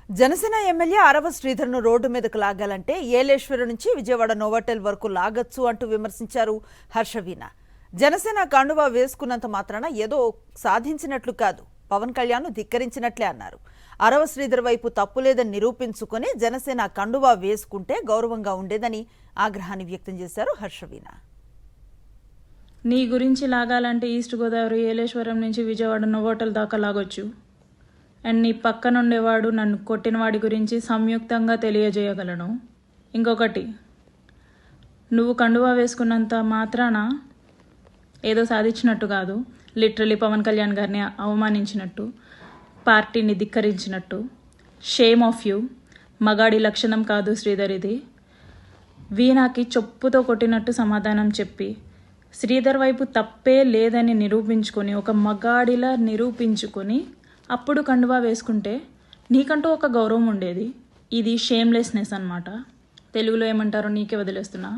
Janasena MLA అరవ శ్రీధర్ను road మీదకు లాగాలంటే ఏలేశ్వరం నుంచి Vijayawada Novotel వరకు లాగొచ్చు అంటూ విమర్శించారు హర్షవీణ. జనసేన కండువా వేసుకున్నంత మాత్రాన ఏదో సాధించినట్లు కాదు, పవన్ కళ్యాణ్ ధిక్కరించినట్లే అన్నారు. అరవ శ్రీధర్ వైపు తప్పులేదని నిరూపించుకొని జనసేన కండువా వేసుకుంటే గౌరవంగా ఉండేదని ఆగ్రహాన్ని వ్యక్తం చేశారు హర్షవీణ. నీ గురించి లాగాలంటే ఈస్ట్ గోదావరి ఏలేశ్వరం నుంచి విజయవాడ నోవాటెల్ దాకా లాగొచ్చు. అండ్ నీ పక్కనుండేవాడు నన్ను కొట్టిన వాడి గురించి సంయుక్తంగా తెలియజేయగలను. ఇంకొకటి, నువ్వు కండువా వేసుకున్నంత మాత్రాన ఏదో సాధించినట్టు కాదు, లిటరలీ పవన్ కళ్యాణ్ గారిని అవమానించినట్టు, పార్టీని ధిక్కరించినట్టు. Shame of you. మగాడి లక్షణం కాదు శ్రీధర్ ఇది. వీణాకి చొప్పుతో కొట్టినట్టు సమాధానం చెప్పి శ్రీధర్ వైపు తప్పే లేదని నిరూపించుకొని, ఒక మగాడిలా నిరూపించుకొని అప్పుడు కండువా వేసుకుంటే నీకంటూ ఒక గౌరవం ఉండేది. ఇది షేమ్లెస్నెస్ అన్నమాట. తెలుగులో ఏమంటారో నీకే వదిలేస్తున్నా.